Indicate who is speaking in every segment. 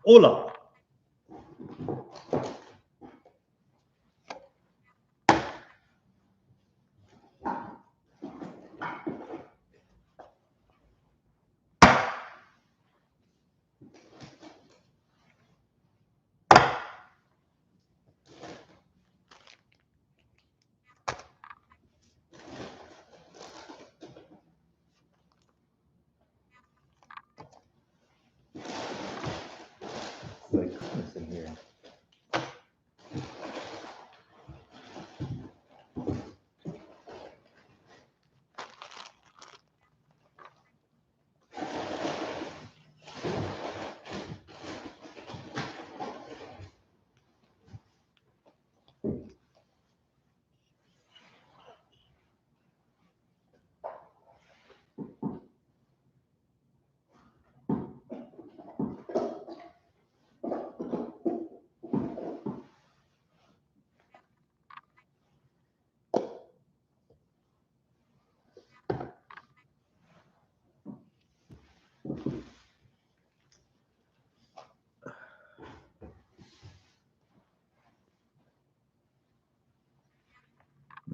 Speaker 1: Hola. Like Christmas in here.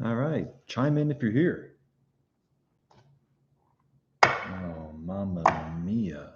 Speaker 1: All right, chime in if you're here. Oh, mamma mia.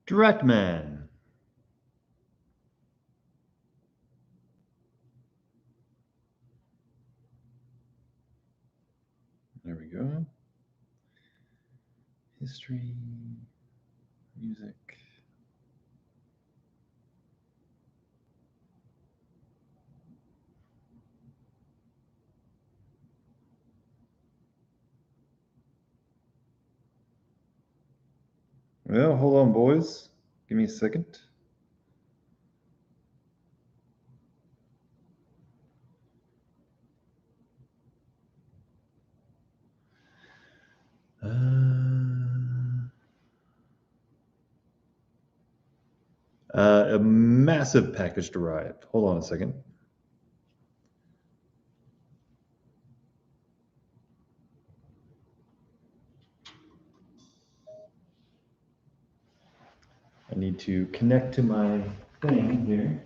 Speaker 1: Stratman. There we go. History, music. Well, hold on, boys. Give me a second. A massive package arrived. Hold on a second. I need to connect to my thing here.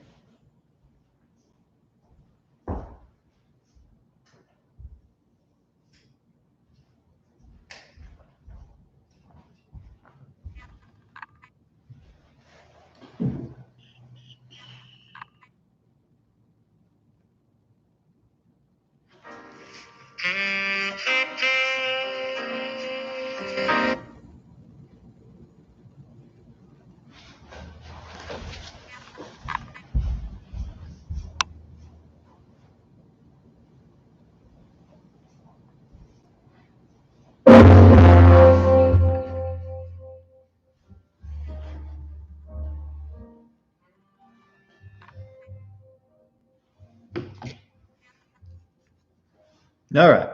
Speaker 1: All right.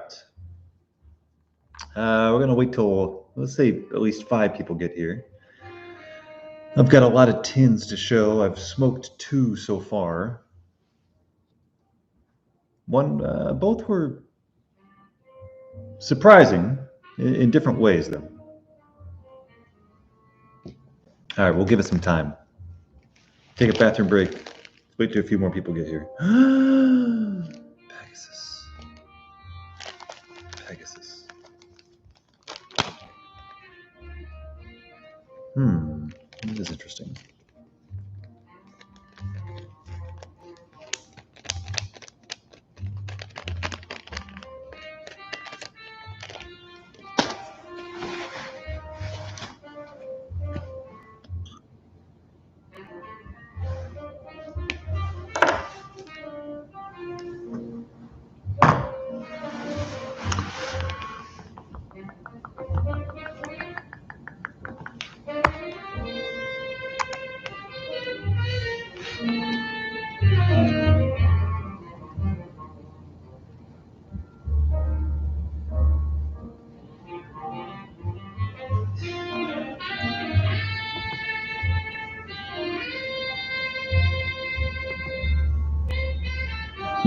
Speaker 1: We're gonna wait till, let's say, at least 5 people get here. I've got a lot of tins to show. I've smoked 2 so far. Both were surprising in different ways, though. All right, we'll give it some time. Take a bathroom break. Let's wait till a few more people get here. Pegasus. Pegasus. This is interesting.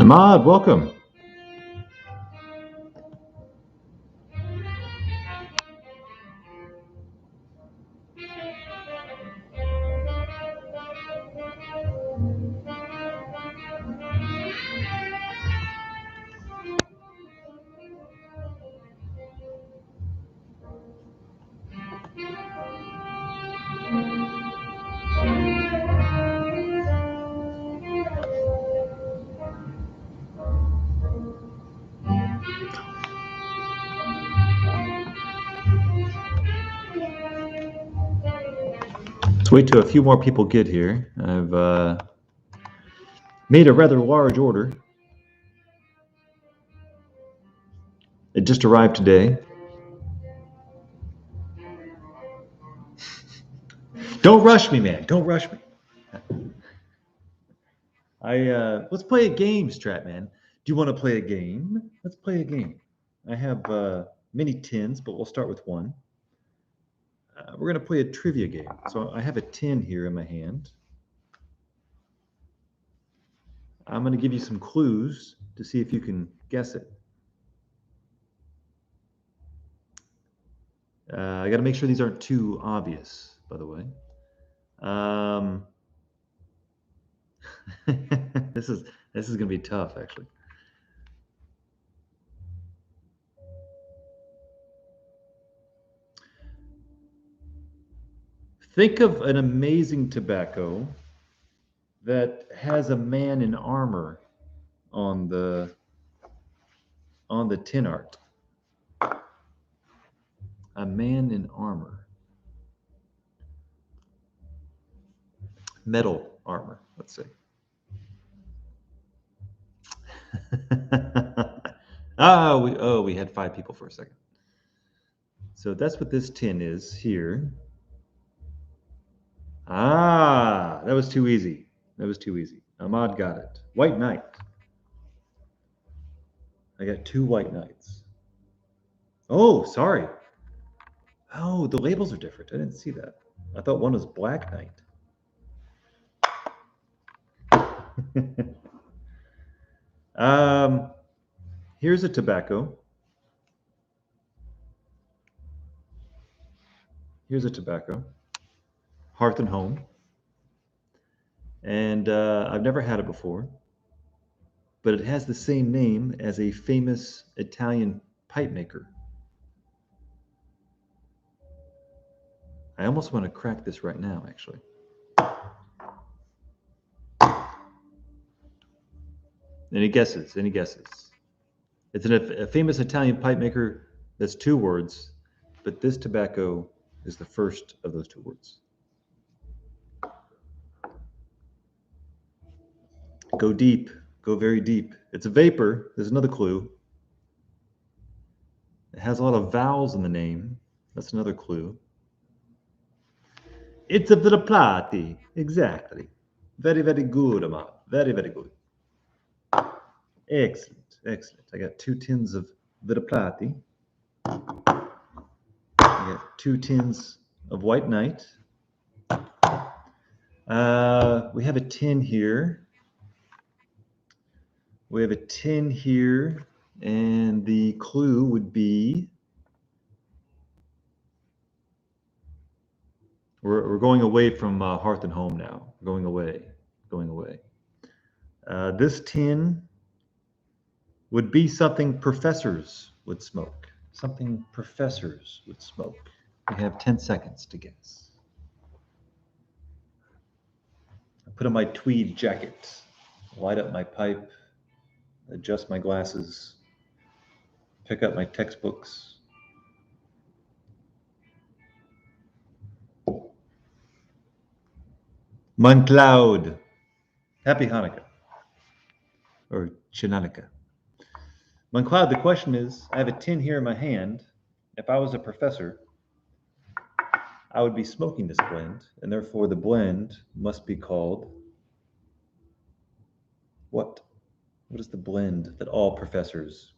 Speaker 1: Ahmad, welcome. Let's wait till a few more people get here. I've made a rather large order. It just arrived today. Don't rush me, man. Don't rush me. Let's play a game, Stratman. Do you want to play a game? Let's play a game. I have many tins, but we'll start with one. We're going to play a trivia game. So I have a tin here in my hand. I'm going to give you some clues to see if you can guess it. I got to make sure these aren't too obvious, by the way. This is going to be tough, actually. Think of an amazing tobacco that has a man in armor on the tin art. A man in armor. Metal armor, let's say. We had 5 people for a second. So that's what this tin is here. That was too easy. That was too easy. Ahmad got it. White Knight. I got 2 White Knights. Oh, sorry. Oh, the labels are different. I didn't see that. I thought one was Black Knight. Here's a tobacco. Here's a tobacco. Hearth and Home. And I've never had it before, but it has the same name as a famous Italian pipe maker. I almost want to crack this right now, actually. Any guesses? Any guesses? It's a famous Italian pipe maker that's 2 words, but this tobacco is the first of those 2 words. Go deep. Go very deep. It's a vapor. There's another clue. It has a lot of vowels in the name. That's another clue. It's a Viraplati. Exactly. Very, very good, Ahmad. Very, very good. Excellent. Excellent. I got 2 tins of Viraplati. I got 2 tins of White Knight. We have a tin here. We have a tin here, and the clue would be we're going away from Hearth and Home now. Going away. This tin would be something professors would smoke. Something professors would smoke. We have 10 seconds to guess. I put on my tweed jacket, light up my pipe, adjust my glasses, pick up my textbooks. Muncloud. Happy Hanukkah. Or Chanukah. Muncloud, the question is, I have a tin here in my hand. If I was a professor, I would be smoking this blend, and therefore the blend must be called what? What is the blend that all professors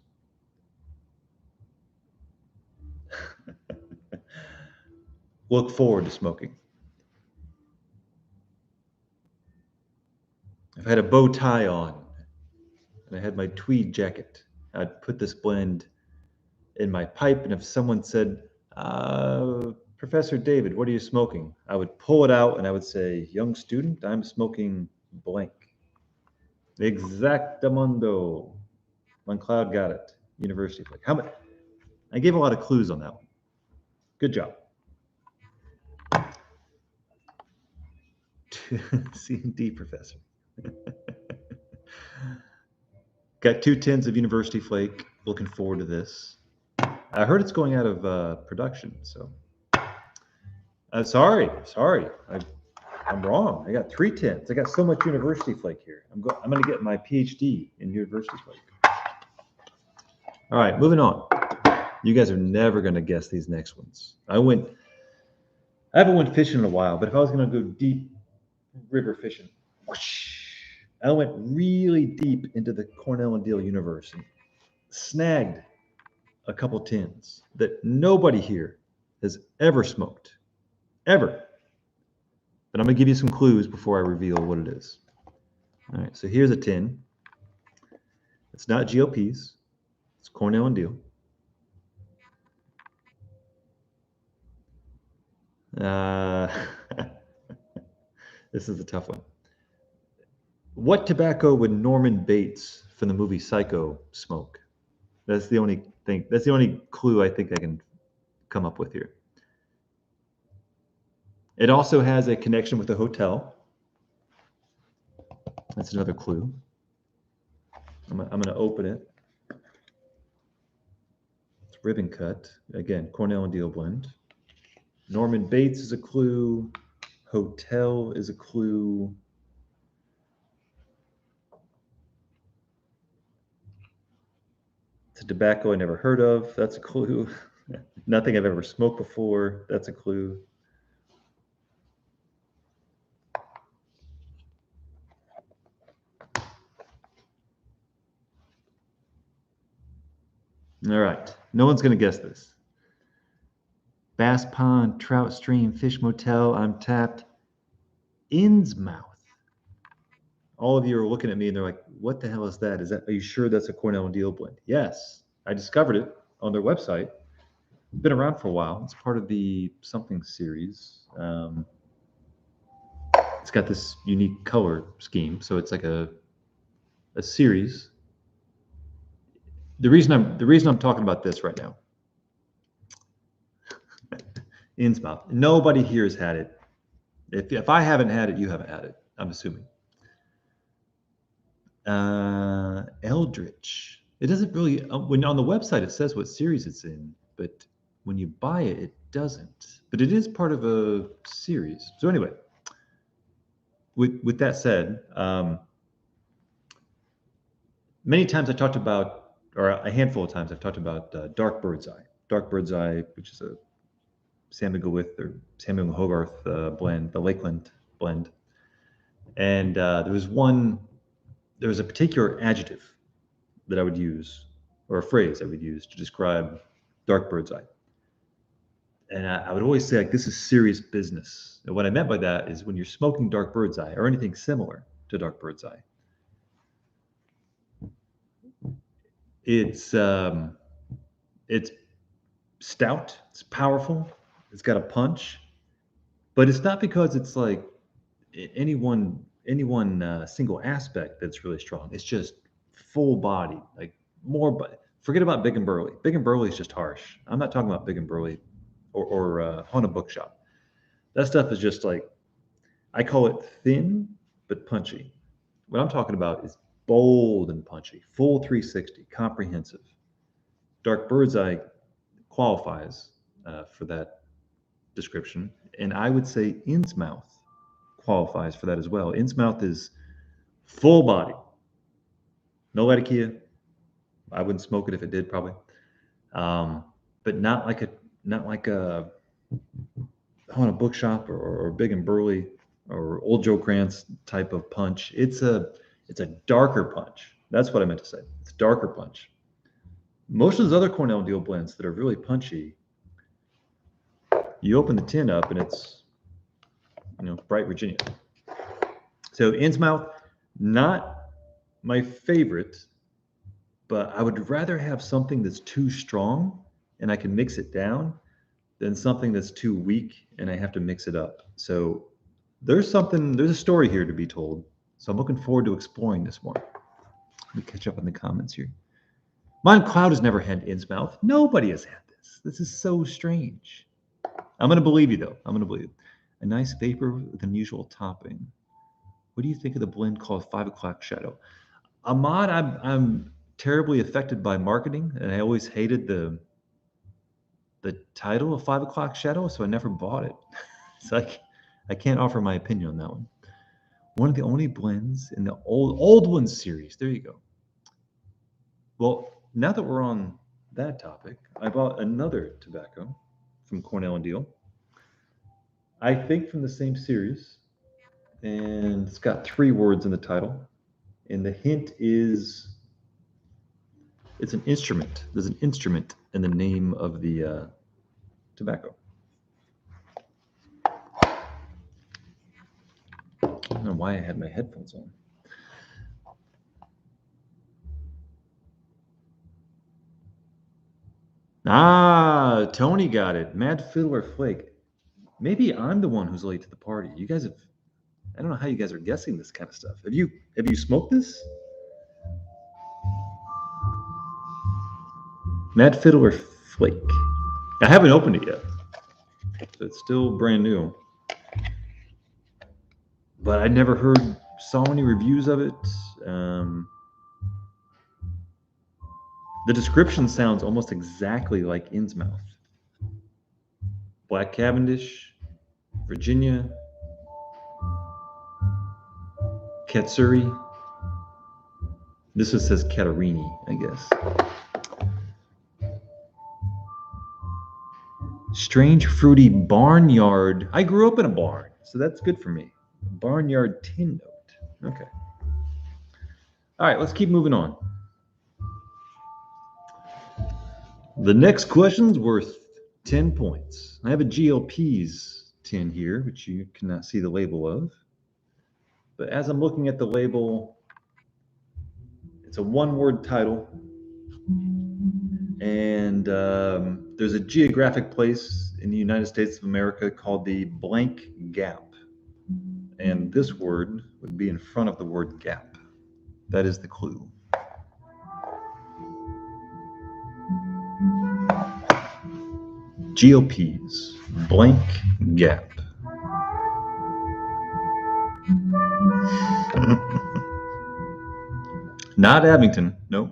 Speaker 1: look forward to smoking? If I had a bow tie on, and I had my tweed jacket. I'd put this blend in my pipe, and if someone said, Professor David, what are you smoking? I would pull it out and I would say, young student, I'm smoking blank. Exactamundo. Moncloud got it. University Flake. How much? I gave a lot of clues on that one. Good job. C&D professor. Got 2 tins of University Flake. Looking forward to this. I heard it's going out of production, so. Sorry. I'm wrong. I got 3 tins. I got so much University Flake here. I'm going to get my PhD in University Flake. All right, moving on. You guys are never going to guess these next ones. I haven't went fishing in a while, but if I was going to go deep river fishing, I went really deep into the Cornell and Deal universe and snagged a couple tins that nobody here has ever smoked. Ever. But I'm going to give you some clues before I reveal what it is. All right, so here's a tin. It's not GLPs. It's Cornell and Deal. This is a tough one. What tobacco would Norman Bates from the movie Psycho smoke? That's the only thing. That's the only clue I think I can come up with here. It also has a connection with a hotel. That's another clue. I'm going to open it. It's ribbon cut. Again, Cornell and Deal blend. Norman Bates is a clue. Hotel is a clue. It's a tobacco I never heard of. That's a clue. Nothing I've ever smoked before. That's a clue. All right. No one's going to guess this. Bass Pond, Trout Stream, Fish Motel, I'm tapped. Innsmouth. All of you are looking at me and they're like, what the hell is that? Are you sure that's a Cornell and Deal blend? Yes. I discovered it on their website. Been around for a while. It's part of the something series. It's got this unique color scheme. So it's like a series. The reason I'm talking about this right now. Innsmouth. Nobody here has had it. If I haven't had it, you haven't had it, I'm assuming. Eldritch. It doesn't really, when on the website it says what series it's in, but when you buy it, it doesn't. But it is part of a series. So anyway, with that said, many times I talked about, or a handful of times I've talked about Dark Bird's Eye. Dark Bird's Eye, which is a Samuel Gwyth or Samuel Hogarth blend, the Lakeland blend. And there was a particular adjective that I would use, or a phrase I would use to describe Dark Bird's Eye. And I would always say, like, this is serious business. And what I meant by that is when you're smoking Dark Bird's Eye or anything similar to Dark Bird's Eye, it's stout, it's powerful, it's got a punch, but it's not because it's like any one single aspect that's really strong. It's just full body, like more. But forget about Big and Burley. Big and Burley is just harsh. I'm not talking about Big and Burley or Haunted Bookshop. That stuff is just like, I call it thin but punchy. What I'm talking about is bold and punchy, full 360, comprehensive. Dark Bird's Eye qualifies for that description, and I would say Innsmouth qualifies for that as well. Innsmouth is full body, no Latakia. I wouldn't smoke it if it did, probably, but not like a Haunted Bookshop or Big and Burley or Old Joe Krantz type of punch. It's a darker punch. That's what I meant to say. It's a darker punch. Most of those other Cornell and Deal blends that are really punchy, you open the tin up and it's, bright Virginia. So Innsmouth, not my favorite but I would rather have something that's too strong and I can mix it down than something that's too weak and I have to mix it up. So there's a story here to be told. So I'm looking forward to exploring this more. Let me catch up on the comments here. Mon Cloud has never had Innsmouth. Nobody has had this. This is so strange. I'm going to believe you, though. I'm going to believe you. A nice vapor with unusual topping. What do you think of the blend called 5 o'clock shadow? Ahmad, I'm terribly affected by marketing, and I always hated the title of 5 o'clock shadow, so I never bought it. So I can't offer my opinion on that one. One of the only blends in the old ones series. There you go. Well, now that we're on that topic, I bought another tobacco from Cornell and Deal. I think from the same series, and it's got 3 words in the title. And the hint is it's an instrument. There's an instrument in the name of the tobacco. I don't know why I had my headphones on. Ah, Tony got it. Mad Fiddler Flake. Maybe I'm the one who's late to the party. You guys have, I don't know how you guys are guessing this kind of stuff. Have you smoked this? Mad Fiddler Flake. I haven't opened it yet. So it's still brand new. But I never saw any reviews of it. The description sounds almost exactly like Innsmouth. Black Cavendish, Virginia, Katsuri. This one says Catarini, I guess. Strange fruity barnyard. I grew up in a barn, so that's good for me. Barnyard tin note. Okay. All right, let's keep moving on. The next question's worth 10 points. I have a GLP's tin here, which you cannot see the label of. But as I'm looking at the label, it's a one-word title. And there's a geographic place in the United States of America called the blank gap. And this word would be in front of the word gap. That is the clue. GOP's blank gap. Not Abington, no.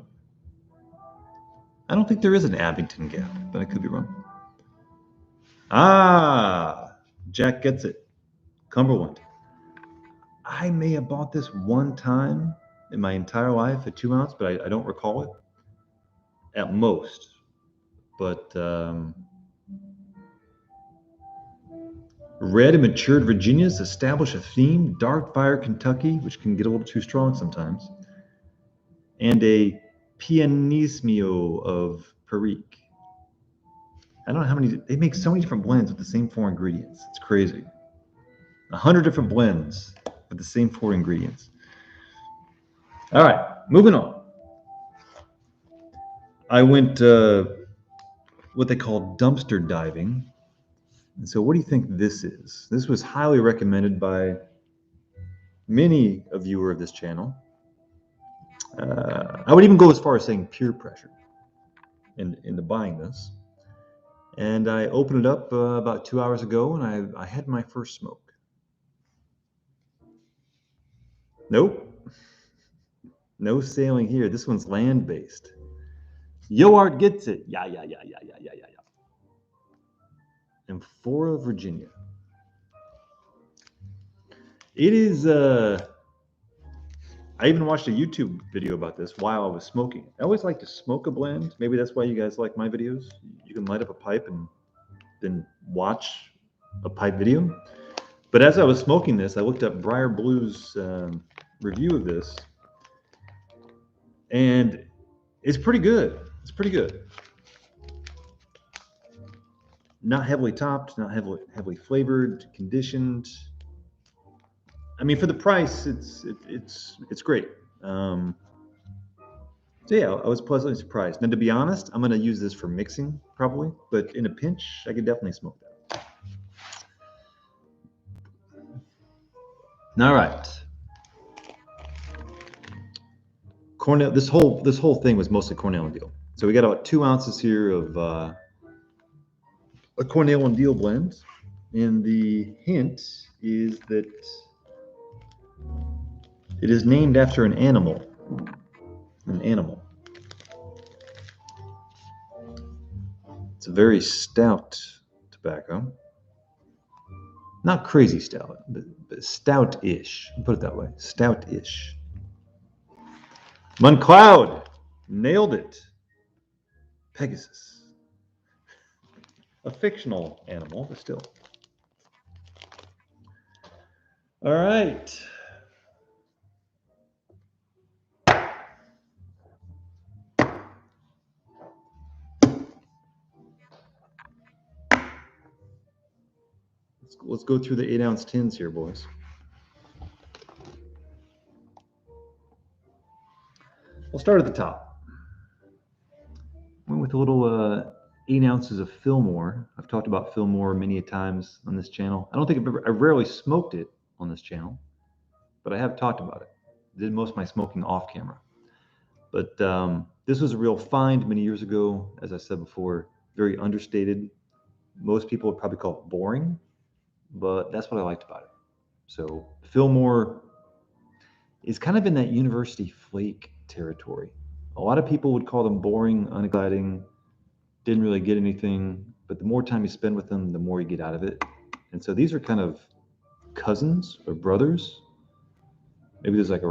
Speaker 1: I don't think there is an Abington gap, but I could be wrong. Ah, Jack gets it. Cumberland. I may have bought this one time in my entire life, a 2 ounce, but I don't recall it at most. But red and matured Virginias establish a theme, dark fire Kentucky, which can get a little too strong sometimes, and a pianismo of Perique. I don't know how many, they make so many different blends with the same 4 ingredients. It's crazy. 100 different blends with the same 4 ingredients. All right, moving on. I went what they call dumpster diving. And so what do you think this is? This was highly recommended by many a viewer of this channel. I would even go as far as saying peer pressure into buying this. And I opened it up about 2 hours ago, and I had my first smoke. Nope. No sailing here. This one's land-based. Yo Art gets it. Yeah. Amphora, Virginia. It is, I even watched a YouTube video about this while I was smoking. I always like to smoke a blend. Maybe that's why you guys like my videos. You can light up a pipe and then watch a pipe video. But as I was smoking this, I looked up Briar Blue's review of this, and it's pretty good. It's pretty good. Not heavily topped, not heavily flavored, conditioned. I mean, for the price, it's great. So yeah, I was pleasantly surprised. Now, to be honest, I'm going to use this for mixing probably, but in a pinch, I could definitely smoke that. All right. Cornell. This whole thing was mostly Cornell and Deal. So we got about 2 ounces here of a Cornell and Deal blend, and the hint is that it is named after an animal. An animal. It's a very stout tobacco. Not crazy stout, but stout-ish. Put it that way. Stout-ish. Muncloud. Nailed it. Pegasus. A fictional animal, but still. All right. Let's go through the 8-ounce tins here, boys. We'll start at the top. Went with a little 8 ounces of Fillmore. I've talked about Fillmore many times on this channel. I don't think I've rarely smoked it on this channel, but I have talked about it. I did most of my smoking off camera. But this was a real find many years ago. As I said before, very understated. Most people would probably call it boring, but that's what I liked about it. So Fillmore is kind of in that university flake territory. A lot of people would call them boring, unexciting, didn't really get anything, but the more time you spend with them, the more you get out of it. And so these are kind of cousins or brothers. Maybe there's like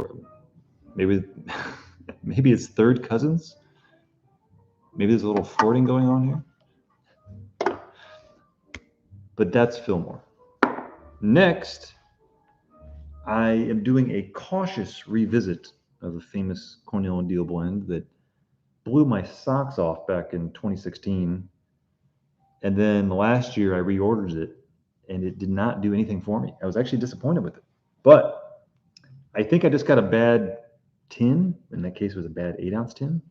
Speaker 1: maybe it's third cousins. Maybe there's a little flirting going on here. But that's Fillmore. Next, I am doing a cautious revisit of a famous Cornell and Deal blend that blew my socks off back in 2016. And then last year I reordered it and it did not do anything for me. I was actually disappointed with it. But I think I just got a bad tin. In that case, it was a bad 8-ounce tin.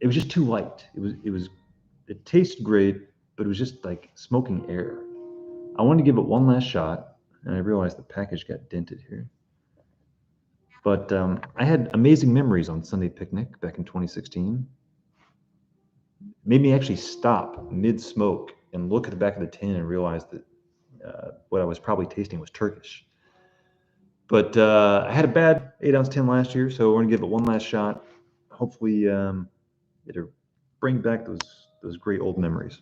Speaker 1: It was just too light. It tasted great, but it was just like smoking air. I wanted to give it one last shot, and I realized the package got dented here. But I had amazing memories on Sunday Picnic back in 2016. It made me actually stop mid-smoke and look at the back of the tin and realize that what I was probably tasting was Turkish. But I had a bad 8-ounce tin last year, so we're gonna give it one last shot. Hopefully, it'll bring back those great old memories.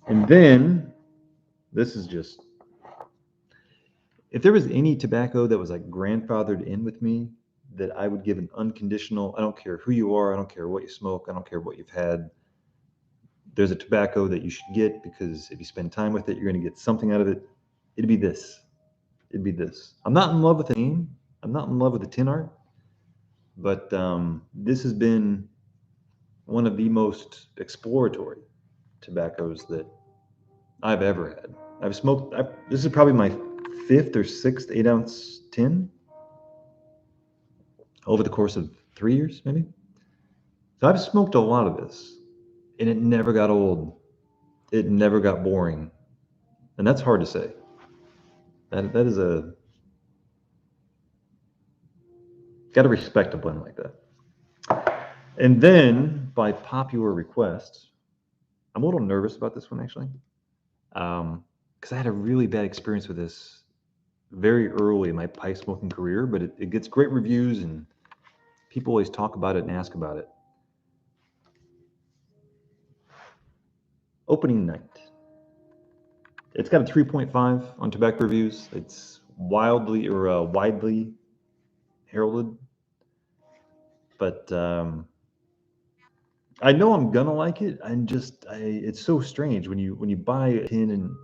Speaker 1: And then this is just, if there was any tobacco that was like grandfathered in with me, that I would give an unconditional, I don't care who you are, I don't care what you smoke, I don't care what you've had. There's a tobacco that you should get because if you spend time with it, you're going to get something out of it. It'd be this. It'd be this. I'm not in love with the name. I'm not in love with the tin art. But this has been one of the most exploratory tobaccos that I've ever had. I've smoked, this is probably my 5th or 6th 8-ounce tin over the course of 3 years, maybe. So I've smoked a lot of this, and it never got old. It never got boring. And that's hard to say. That is gotta respect a blend like that. And then, by popular request, I'm a little nervous about this one actually, because I had a really bad experience with this very early in my pipe smoking career, but it gets great reviews and people always talk about it and ask about it. Opening Night. It's got a 3.5 on tobacco reviews. It's widely heralded, but I know I'm gonna like it. It's so strange when you buy a tin and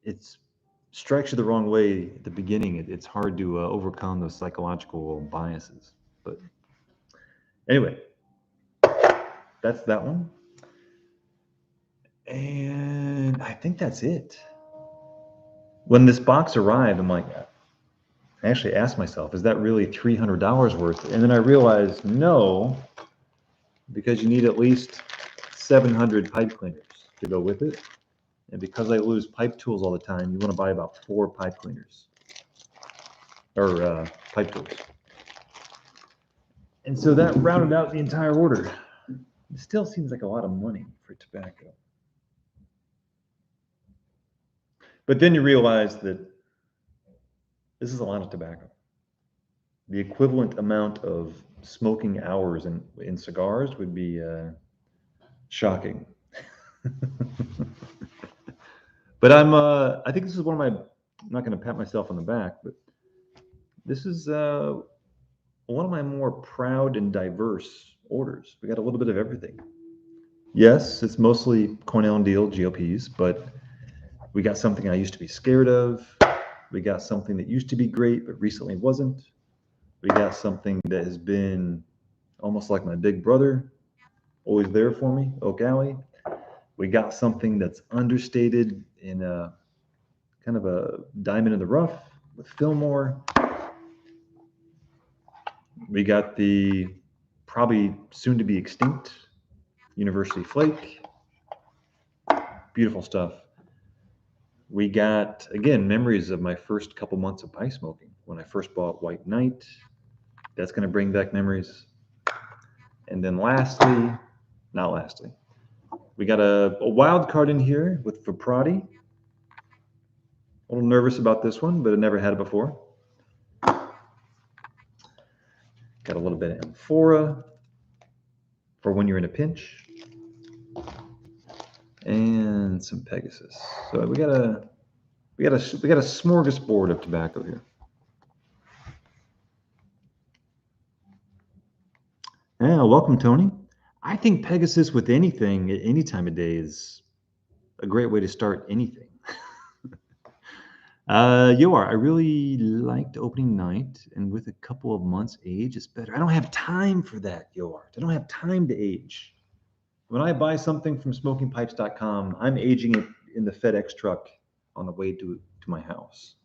Speaker 1: it strikes you the wrong way at the beginning. It's hard to overcome those psychological biases. But anyway, that's that one. And I think that's it. When this box arrived, I'm like, I actually asked myself, is that really $300 worth? And then I realized no, because you need at least 700 pipe cleaners to go with it. And because I lose pipe tools all the time, you want to buy about 4 pipe cleaners or pipe tools. And so that rounded out the entire order. It still seems like a lot of money for tobacco. But then you realize that this is a lot of tobacco. The equivalent amount of smoking hours in cigars would be shocking. But I think this is one of my, I'm not going to pat myself on the back, but this is one of my more proud and diverse orders. We got a little bit of everything. Yes, it's mostly Cornell and Diehl GLPs, but we got something I used to be scared of. We got something that used to be great, but recently wasn't. We got something that has been almost like my big brother, always there for me, Oak Alley. We got something that's understated in a kind of a diamond in the rough with Fillmore. We got the probably soon to be extinct University Flake. Beautiful stuff. We got, again, memories of my first couple months of pipe smoking when I first bought White Knight. That's going to bring back memories. And then lastly, not lastly, we got a wild card in here with Viprati. A little nervous about this one, but I never had it before. Got a little bit of Amphora for when you're in a pinch. And some Pegasus. So we got a smorgasbord of tobacco here. Yeah, welcome, Tony. I think Pegasus with anything at any time of day is a great way to start anything. Yoar, I really liked opening night, and with a couple of months age, it's better. I don't have time for that, Yoar. I don't have time to age. When I buy something from smokingpipes.com, I'm aging it in the FedEx truck on the way to my house.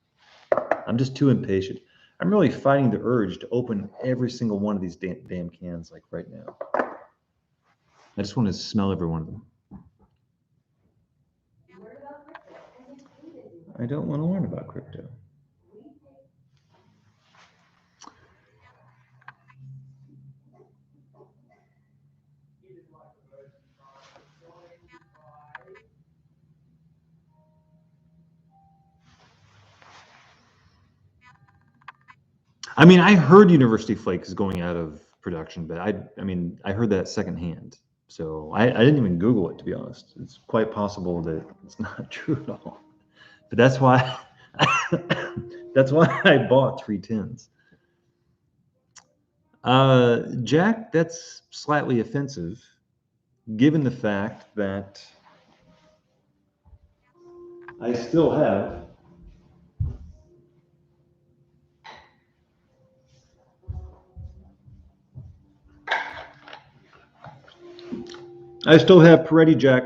Speaker 1: I'm just too impatient. I'm really fighting the urge to open every single one of these damn cans like right now. I just want to smell every one of them. I don't want to learn about crypto. I mean, I heard University Flake is going out of production, but I mean, I heard that secondhand. So I didn't even Google it, to be honest. It's quite possible that it's not true at all. But that's why that's why I bought 3 tins. Jack, that's slightly offensive, given the fact that I still have Peretti, Jack.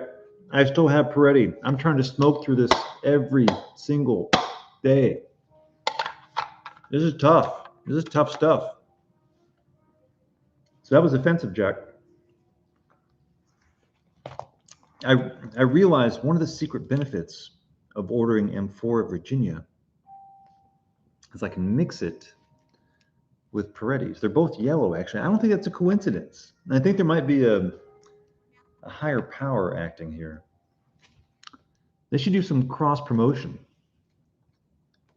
Speaker 1: I still have Peretti. I'm trying to smoke through this every single day. This is tough. This is tough stuff. So that was offensive, Jack. I realized one of the secret benefits of ordering Amphora Virginia is I can mix it with Peretti's. They're both yellow, actually. I don't think that's a coincidence. I think there might be a higher power acting here. They should do some cross promotion.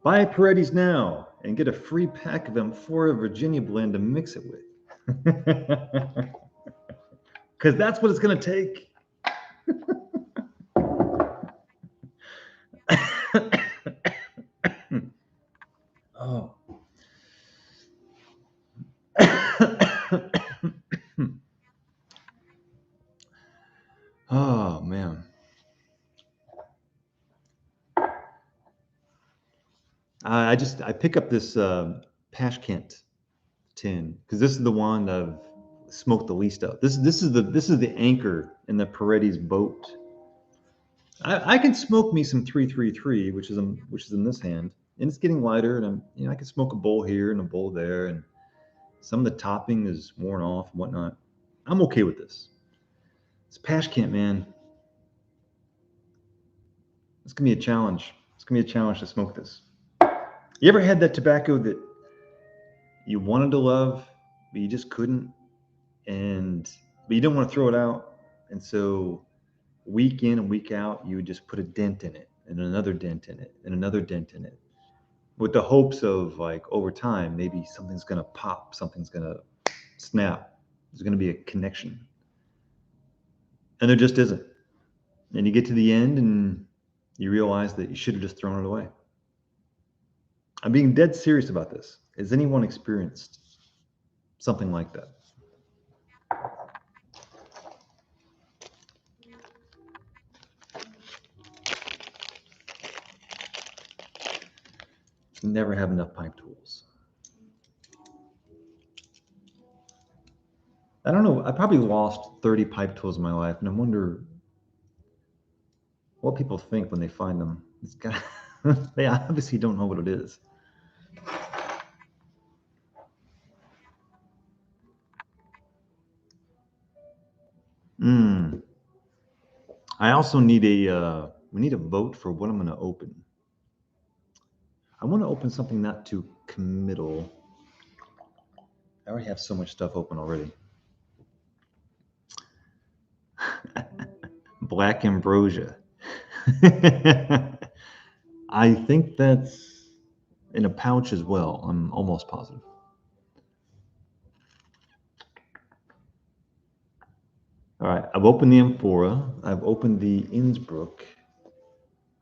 Speaker 1: Buy Peretti's now and get a free pack of Amphora Virginia blend to mix it with. Because that's what it's going to take. Oh. Oh, man. I pick up this Tashkent tin because this is the one I've smoked the least of. This is the anchor in the Peretti's boat. I can smoke me some 333, which is in this hand. and it's getting lighter, and I can smoke a bowl here and a bowl there, and some of the topping is worn off and whatnot. I'm okay with this. This Pash Camp, man, it's gonna be a challenge. It's gonna be a challenge to smoke this. You ever had that tobacco that you wanted to love, but you just couldn't, but you didn't want to throw it out, and so week in and week out, you would just put a dent in it, and another dent in it, and another dent in it, with the hopes of like over time, maybe something's gonna pop, something's gonna snap, there's gonna be a connection, and there just isn't. And you get to the end, and you realize that you should have just thrown it away. I'm being dead serious about this. Has anyone experienced something like that? Never have enough pipe tools. I don't know. I probably lost 30 pipe tools in my life, and I wonder what people think when they find them. They obviously don't know what it is. I also need we need a vote for what I'm going to open. I want to open something not too committal. I already have so much stuff open already. Black Ambrosia. I think that's in a pouch as well. I'm almost positive. All right, I've opened the Amphora. I've opened the Innsbruck. I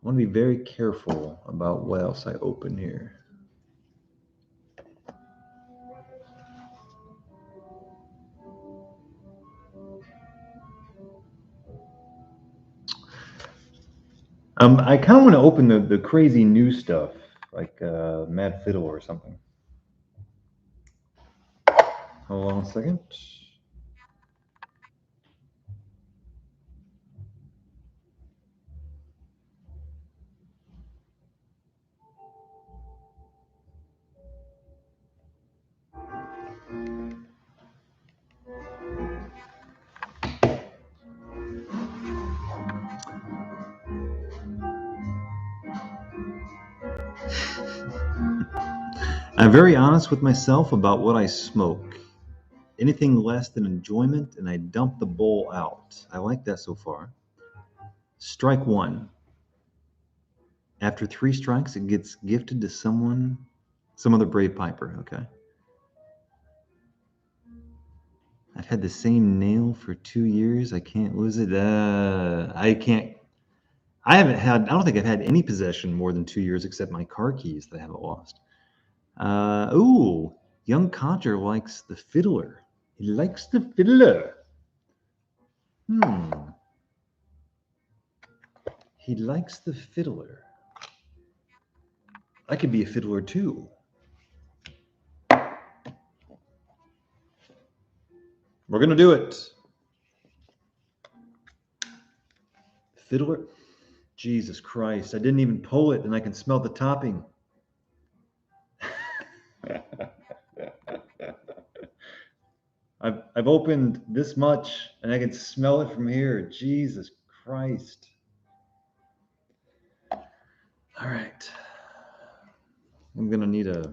Speaker 1: want to be very careful about what else I open here. I kind of want to open the crazy new stuff, like Mad Fiddle or something. Hold on a second. I'm very honest with myself about what I smoke. Anything less than enjoyment, and I dump the bowl out. I like that so far. Strike one. After 3 strikes, it gets gifted to someone, some other brave piper. Okay. I've had the same nail for 2 years. I can't lose it. I can't. I haven't had. I don't think I've had any possession more than 2 years, except my car keys that I haven't lost. Ooh, young Conjure likes the fiddler. He likes the fiddler. He likes the fiddler. I could be a fiddler too. We're gonna do it. Fiddler. Jesus Christ! I didn't even pull it, and I can smell the topping. I've opened this much, and I can smell it from here. Jesus Christ! All right, I'm gonna need a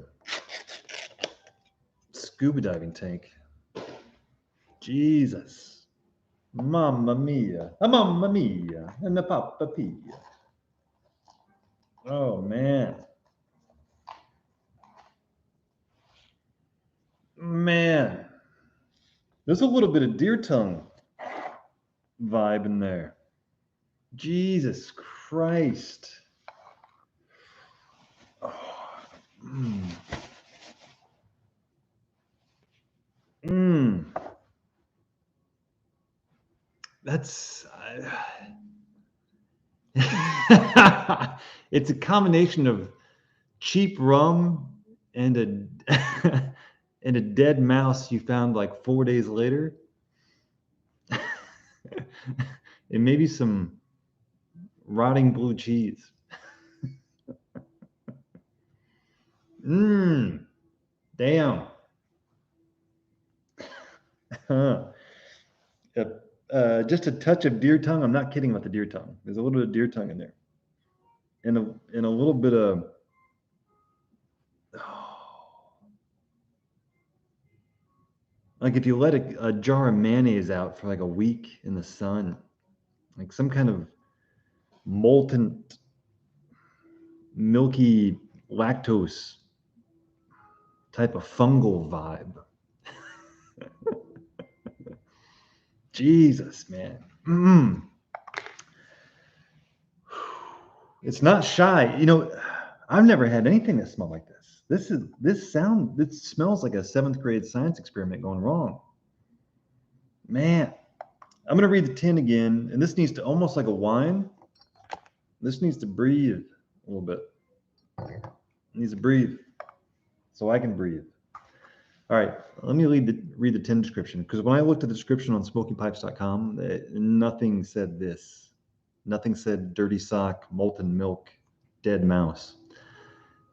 Speaker 1: scuba diving tank. Jesus. Mamma mia. Mamma mia. And the Papa Pia. Oh, man. Man. There's a little bit of deer tongue vibe in there. Jesus Christ. Oh. That's it's a combination of cheap rum and a and a dead mouse you found like 4 days later. And maybe some rotting blue cheese. Damn. Just a touch of deer tongue. I'm not kidding about the deer tongue. There's a little bit of deer tongue in there, and a little bit of. Like if you let a jar of mayonnaise out for like a week in the sun, like some kind of molten, milky lactose type of fungal vibe. Jesus, man. It's not shy. I've never had anything that smelled like this. This smells like a 7th grade science experiment going wrong. Man, I'm gonna read the tin again, and this needs to, almost like a wine, this needs to breathe a little bit. It needs to breathe so I can breathe. All right, let me read the tin description, because when I looked at the description on smokypipes.com, nothing said this. Nothing said dirty sock, molten milk, dead mouse.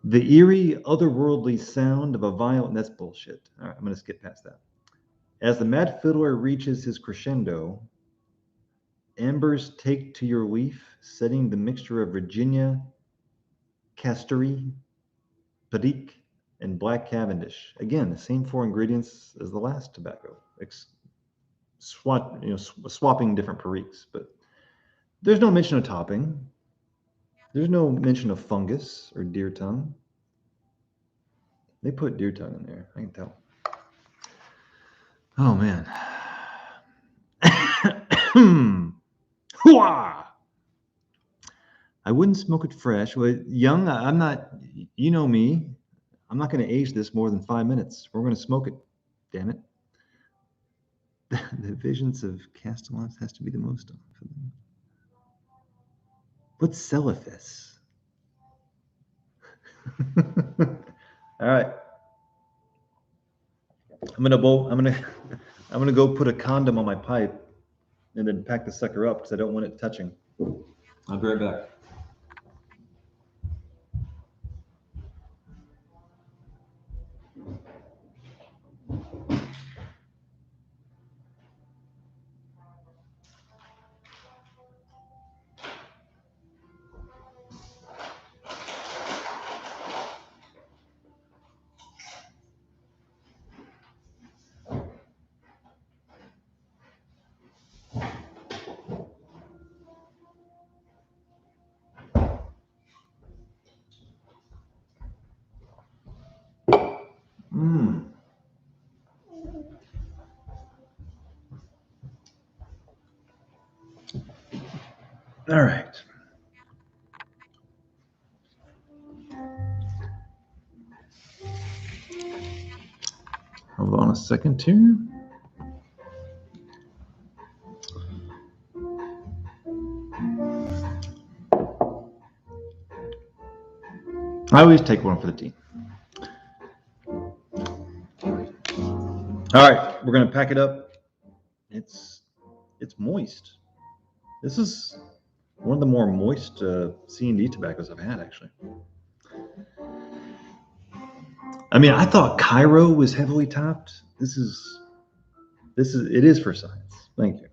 Speaker 1: The eerie, otherworldly sound of a violent. That's bullshit. All right, I'm going to skip past that. As the mad fiddler reaches his crescendo, embers take to your leaf, setting the mixture of Virginia, Castory, Perique, and Black Cavendish. Again, the same 4 ingredients as the last tobacco. Swapping different Periques, but there's no mention of topping. There's no mention of fungus or deer tongue. They put deer tongue in there, I can tell. Oh, man. I wouldn't smoke it fresh. Well, young, I'm not, you know me. I'm not going to age this more than 5 minutes. We're going to smoke it. Damn it. The visions of Castellans has to be the most. What's Cellophis? All right. I'm gonna go put a condom on my pipe and then pack the sucker up because I don't want it touching. I'll be right back. All right. Hold on a second here. I always take one for the team. All right, we're gonna pack it up. It's moist. This is one of the more moist C&D tobaccos I've had, actually. I mean, I thought Cairo was heavily topped. It is for science. Thank you.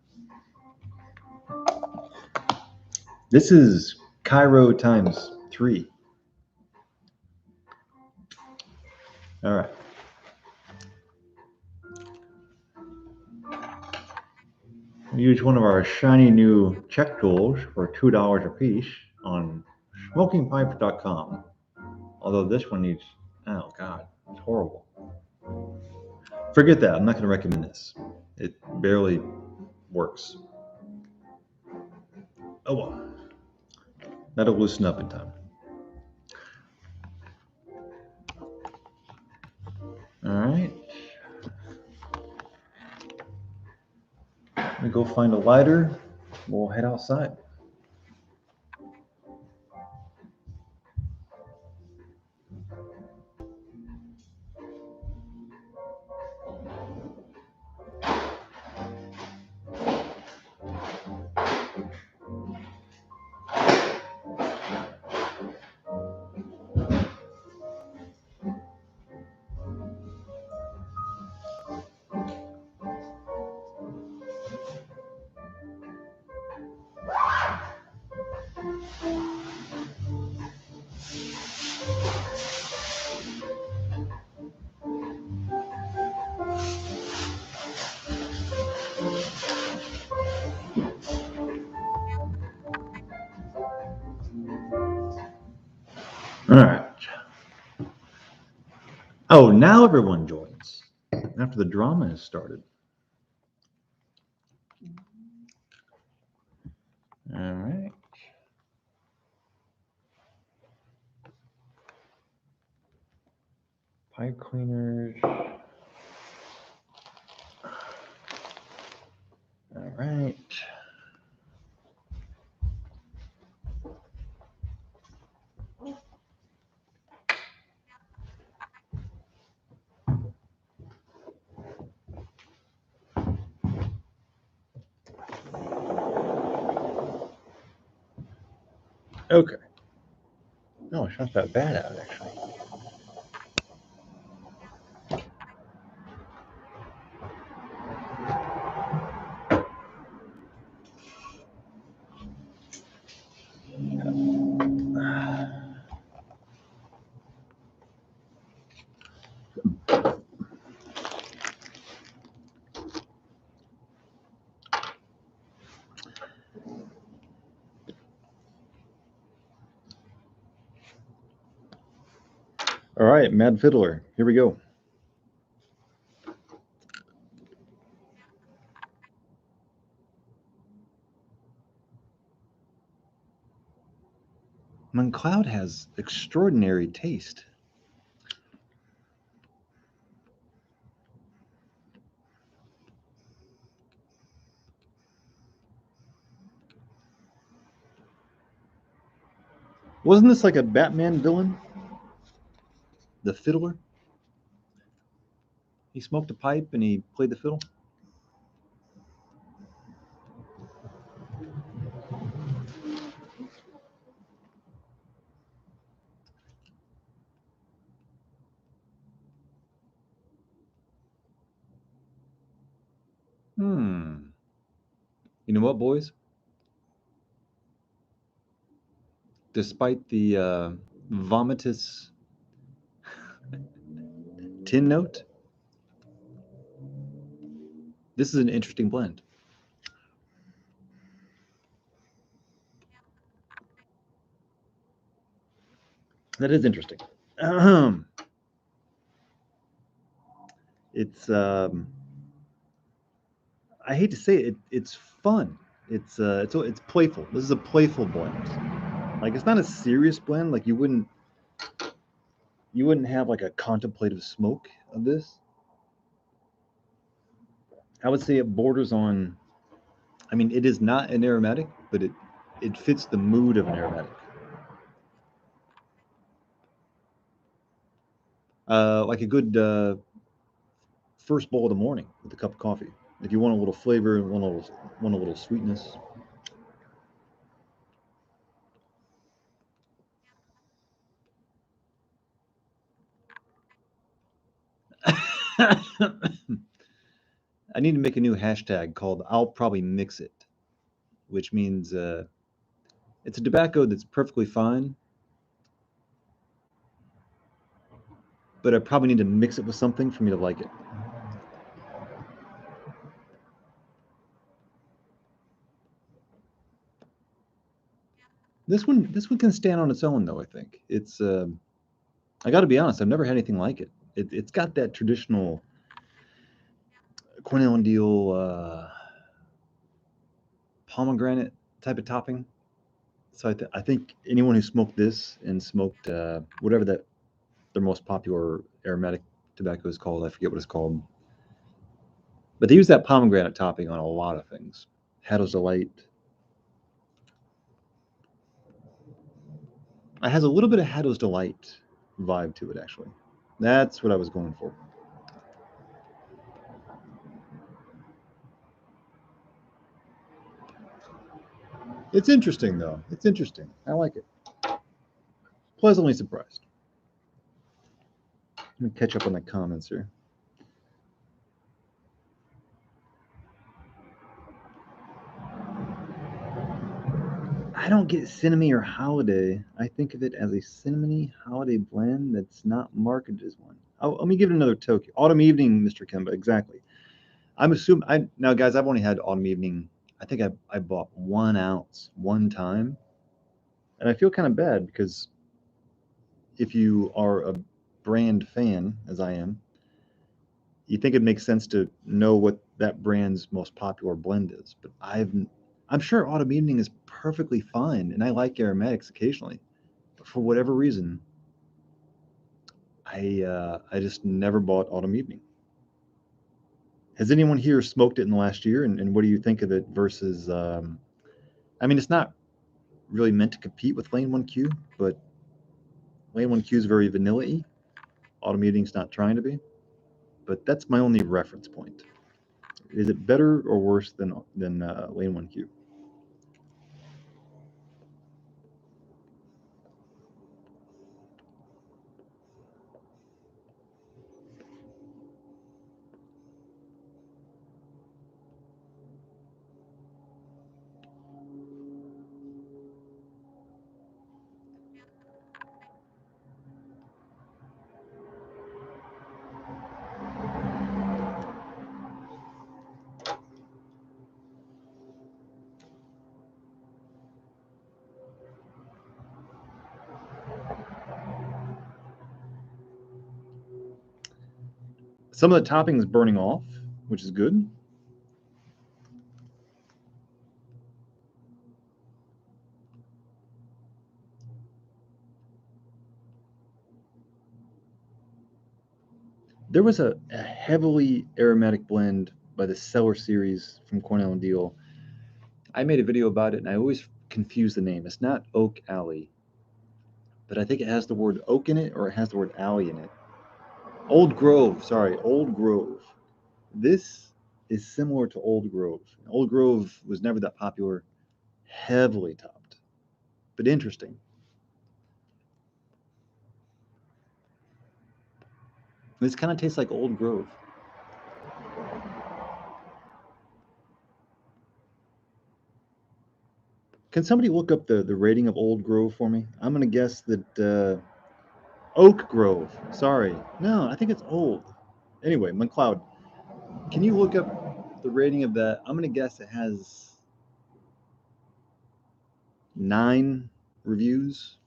Speaker 1: This is Cairo times 3. All right. We use one of our shiny new check tools for $2 a piece on smokingpipes.com. Although this one needs, oh God, it's horrible. Forget that. I'm not going to recommend this. It barely works. Oh well. That'll loosen up in time. All right. Let me go find a lighter. We'll head outside. Oh, now everyone joins after the drama has started. All right. Pipe cleaners. All right. Okay. No, it's not that bad out actually. All right, Mad Fiddler. Here we go. McLeod has extraordinary taste. Wasn't this like a Batman villain? The fiddler? He smoked a pipe and he played the fiddle? Hmm. You know what, boys? Despite the vomitous tin note, this is an interesting blend. That is interesting. It's I hate to say it, it's fun. It's playful. This is a playful blend. Like it's not a serious blend. Like you wouldn't have like a contemplative smoke of this. I would say it borders on. I mean, it is not an aromatic, but it fits the mood of an aromatic. Like a good first bowl of the morning with a cup of coffee. If you want a little flavor and want a little sweetness. I need to make a new hashtag called "I'll probably mix it," which means it's a tobacco that's perfectly fine, but I probably need to mix it with something for me to like it. This one can stand on its own, though. I think it's. I got to be honest. I've never had anything like it. It's got that traditional Cornell and Deal pomegranate type of topping. So I think anyone who smoked this and smoked whatever that their most popular aromatic tobacco is called, I forget what it's called, but they use that pomegranate topping on a lot of things. Haddo's Delight. It has a little bit of Haddo's Delight vibe to it, actually. That's what I was going for. It's interesting, though. It's interesting. I like it. Pleasantly surprised. Let me catch up on the comments here. I don't get cinnamon or holiday. I think of it as a cinnamony holiday blend that's not marketed as one. Oh, let me give it another token. Autumn Evening, Mr. Kemba, exactly. I'm assuming I now, guys. I've only had Autumn Evening. I think I bought 1 ounce one time, and I feel kind of bad because if you are brand fan, as I am, you think it makes sense to know what that brand's most popular blend is. But I'm sure autumn evening is perfectly fine, and I like aromatics occasionally. But for whatever reason, I just never bought autumn evening. Has anyone here smoked it in the last year, and what do you think of it versus? I mean, it's not really meant to compete with Lane 1Q, but Lane 1Q is very vanilla-y. Autumn evening's not trying to be, but that's my only reference point. Is it better or worse than Lane 1Q? Some of the toppings burning off, which is good. There was a heavily aromatic blend by the Cellar series from Cornell and Diehl. I made a video about it, and I always confuse the name. It's not Oak Alley, but I think it has the word oak in it, or it has the word alley in it. Old Grove, sorry, Old Grove. This is similar to Old Grove. Old Grove was never that popular, heavily topped, but interesting. This kind of tastes like Old Grove. Can somebody look up the rating of Old Grove for me? I'm gonna guess that Oak Grove. Sorry, no, I think it's old. Anyway, McLeod, can you look up the rating of that? I'm gonna guess it has 9 reviews.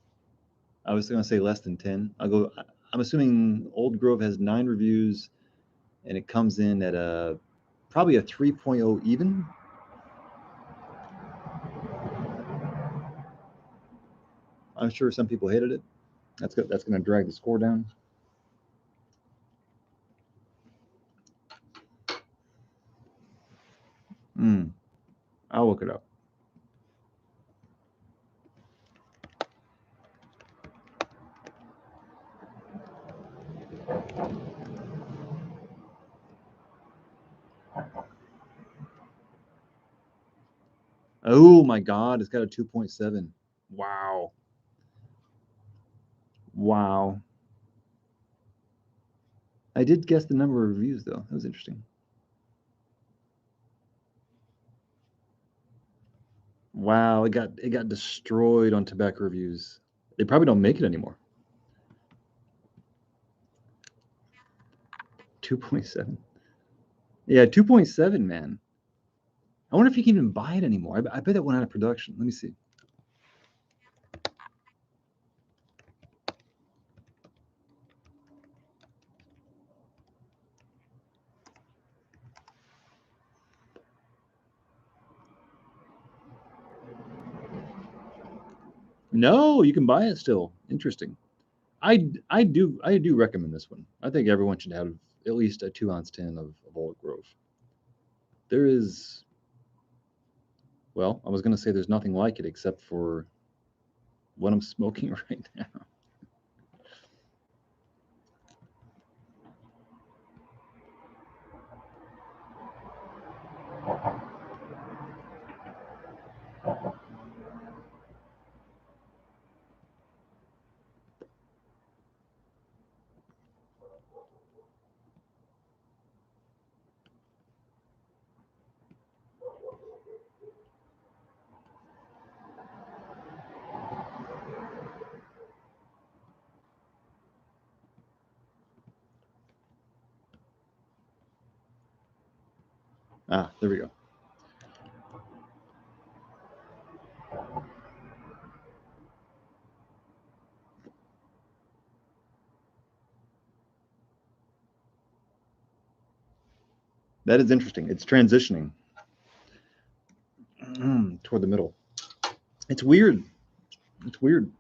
Speaker 1: I was gonna say less than 10. I'm assuming Old Grove has 9 reviews, and it comes in at probably a 3.0 even. I'm sure some people hated it. That's gonna drag the score down. I'll look it up. Oh my God, it's got a 2.7. Wow. Wow. I did guess the number of reviews though. That was interesting. Wow, it got destroyed on tobacco reviews. They probably don't make it anymore. 2.7. Yeah, 2.7, man. I wonder if you can even buy it anymore. I bet that went out of production. Let me see. No, you can buy it still. Interesting. I do recommend this one. I think everyone should have at least a 2-ounce tin of Old Grove. There is, well, I was going to say there's nothing like it except for what I'm smoking right now. Ah, there we go. That is interesting. It's transitioning toward the middle. It's weird. It's weird.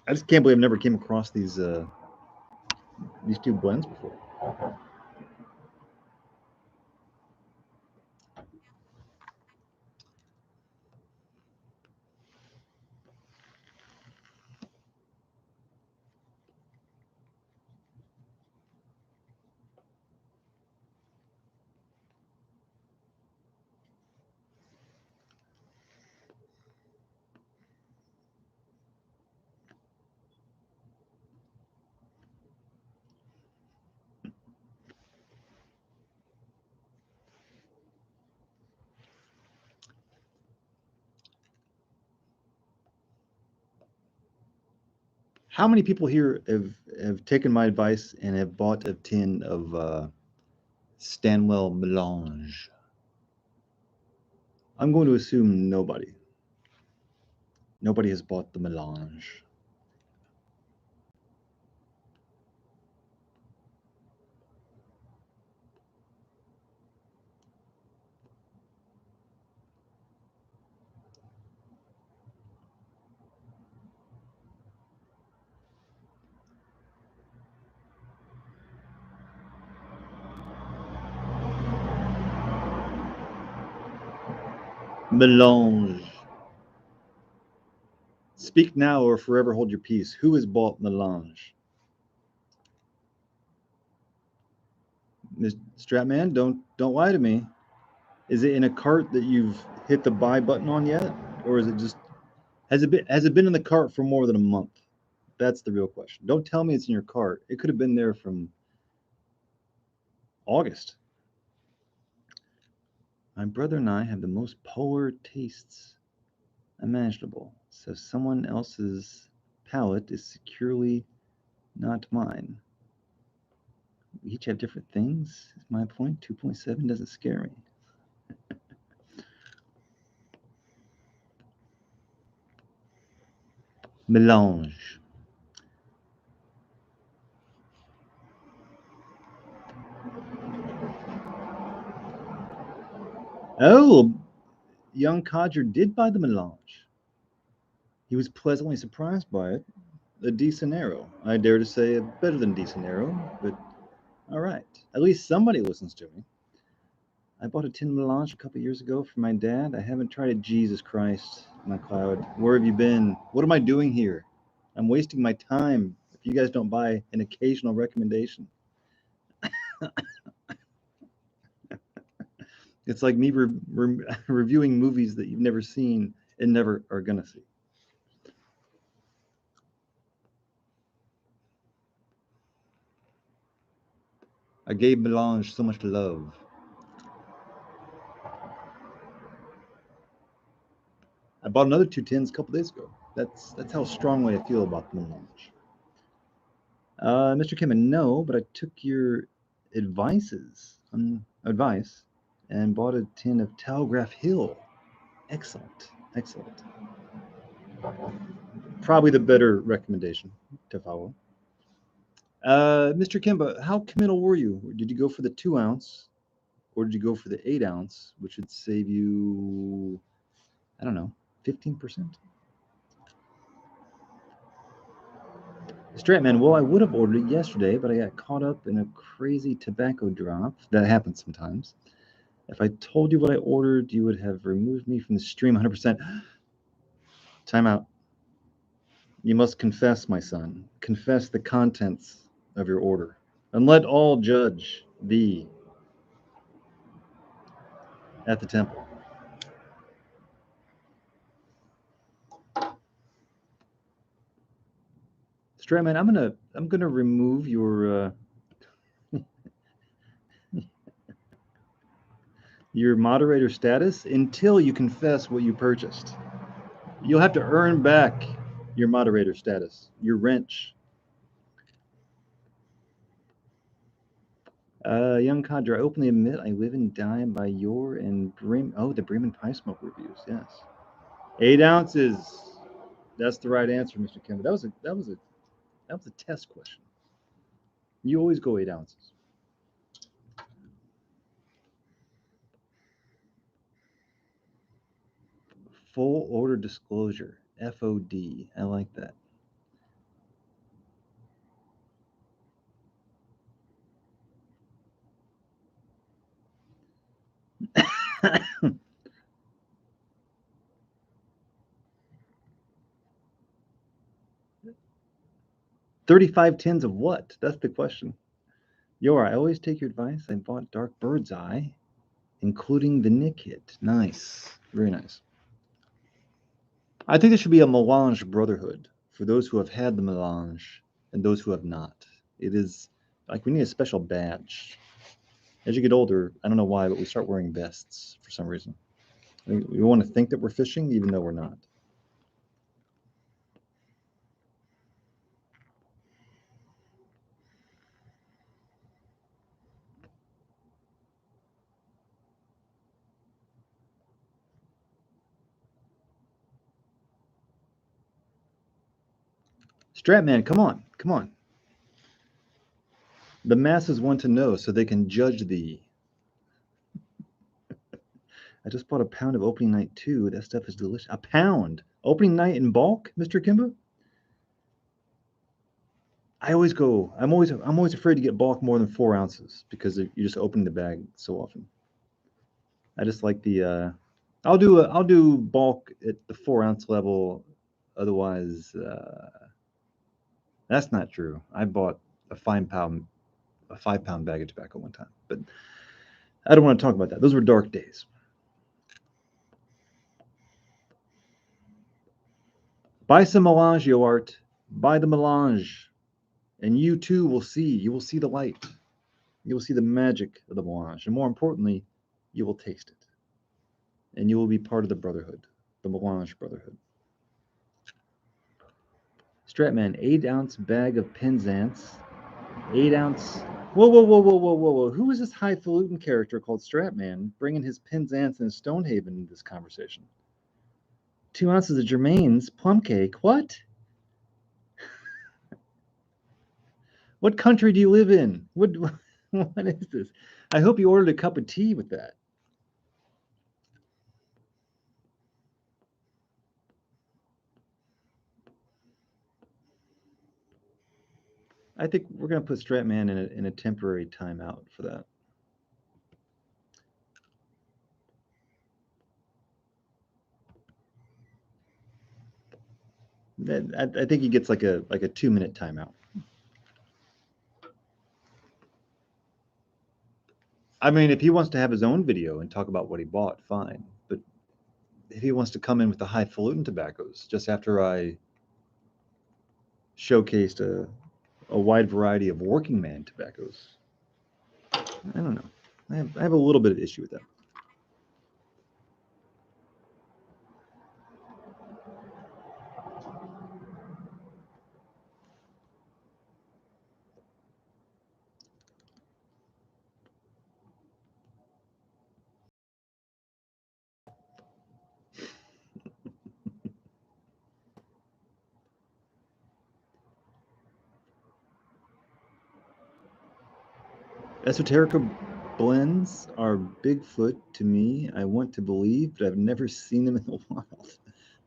Speaker 1: I just can't believe I've never came across these two blends before. How many people here have taken my advice and have bought a tin of Stanwell Melange? I'm going to assume nobody. Nobody has bought the Melange. Melange. Speak now or forever hold your peace. Who has bought Melange? Ms. Stratman, don't lie to me. Is it in a cart that you've hit the buy button on yet, or is it just has it been in the cart for more than a month? That's the real question. Don't tell me it's in your cart. It could have been there from August. My brother and I have the most polar tastes imaginable, so someone else's palate is securely not mine. We each have different things, is my point. 2.7 doesn't scare me. Melange. Oh, young Codger did buy the Melange. He was pleasantly surprised by it. A decent arrow. I dare to say a better than decent arrow, but all right. At least somebody listens to me. I bought a tin Melange a couple years ago for my dad. I haven't tried it. Jesus Christ, my cloud. Where have you been? What am I doing here? I'm wasting my time if you guys don't buy an occasional recommendation. It's like me reviewing movies that you've never seen and never are going to see. I gave Melange so much love. I bought another 2 tins a couple days ago. That's how strongly I feel about the Melange. Mr. Kimmin, no, but I took your advice and bought a tin of Telegraph Hill. Excellent, excellent. Probably the better recommendation to follow. Mr. Kimba, how committal were you? Did you go for the 2 ounce, or did you go for the 8 ounce, which would save you, I don't know, 15%? Stratman, well, I would have ordered it yesterday, but I got caught up in a crazy tobacco drop. That happens sometimes. If I told you what I ordered, you would have removed me from the stream 100%. Time out. You must confess, my son. Confess the contents of your order, and let all judge thee at the temple. Stratman, I'm gonna remove your your moderator status until you confess what you purchased. You'll have to earn back your moderator status, your wrench. Young Cadre, I openly admit I live and die by your and the Bremen Pie Smoke reviews. Yes, 8 ounces. That's the right answer, Mr. Kimber. That was a test question. You always go 8 ounces. Full order disclosure. FOD. I like that. $35 tins of what? That's the question. Yor, I always take your advice. I bought Dark Bird's Eye, including the Nick kit. Nice. Very nice. I think there should be a Melange Brotherhood for those who have had the Melange and those who have not. It is like we need a special badge. As you get older, I don't know why, but we start wearing vests for some reason. We want to think that we're fishing, even though we're not. Stratman, come on, come on. The masses want to know so they can judge thee. I just bought a pound of opening night too. That stuff is delicious. A pound opening night in bulk, Mr. Kimba. I'm always afraid to get bulk more than 4 ounces because you're just opening the bag so often. I just like the. I'll do bulk at the 4 ounce level. Otherwise, that's not true. I bought a 5 pound bag of tobacco one time, but I don't want to talk about that. Those were dark days. Buy some Melange, Art. Buy the Melange, and you too will see. You will see the light. You will see the magic of the Melange, and more importantly, you will taste it, and you will be part of the brotherhood, the Melange brotherhood. Stratman, 8 ounce bag of Penzance, 8 ounce. Whoa, whoa, whoa, whoa, whoa, whoa, whoa! Who is this highfalutin character called Stratman bringing his Penzance and Stonehaven into this conversation? 2 ounces of Germain's plum cake. What? What country do you live in? What is this? I hope you ordered a cup of tea with that. I think we're going to put Stratman in a temporary timeout for that. I think he gets like a 2-minute timeout. I mean, if he wants to have his own video and talk about what he bought, fine. But if he wants to come in with the highfalutin tobaccos just after I showcased a wide variety of working man tobaccos, I don't know. I have a little bit of issue with that. Esoterica blends are Bigfoot to me. I want to believe, but I've never seen them in the wild.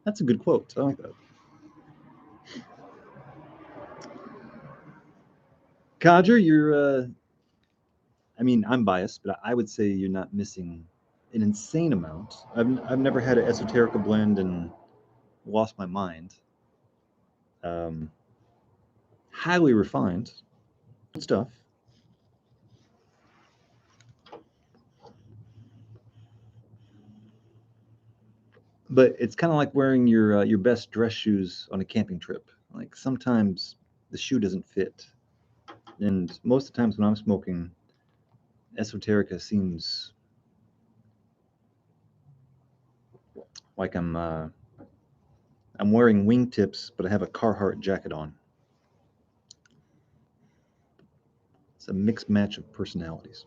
Speaker 1: That's a good quote. I like that. Codger, you're. I mean, I'm biased, but I would say you're not missing an insane amount. I've never had an Esoterica blend and lost my mind. Highly refined, good stuff. But it's kind of like wearing your best dress shoes on a camping trip. Like sometimes the shoe doesn't fit, and most of the times when I'm smoking, Esoterica seems like I'm wearing wingtips, but I have a Carhartt jacket on. It's a mixed match of personalities.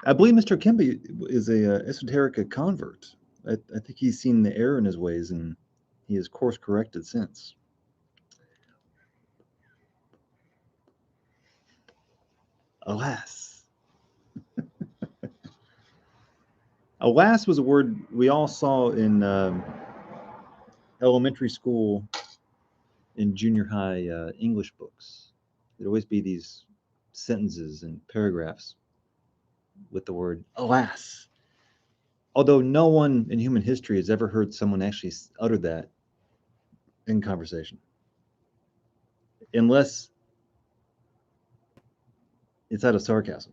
Speaker 1: I believe Mr. Kimby is a Esoterica convert. I think he's seen the error in his ways and He has course corrected since. Alas. Alas was a word we all saw in elementary school and junior high English books. There'd always be these sentences and paragraphs with the word alas. Although no one in human history has ever heard someone actually utter that in conversation, unless it's out of sarcasm.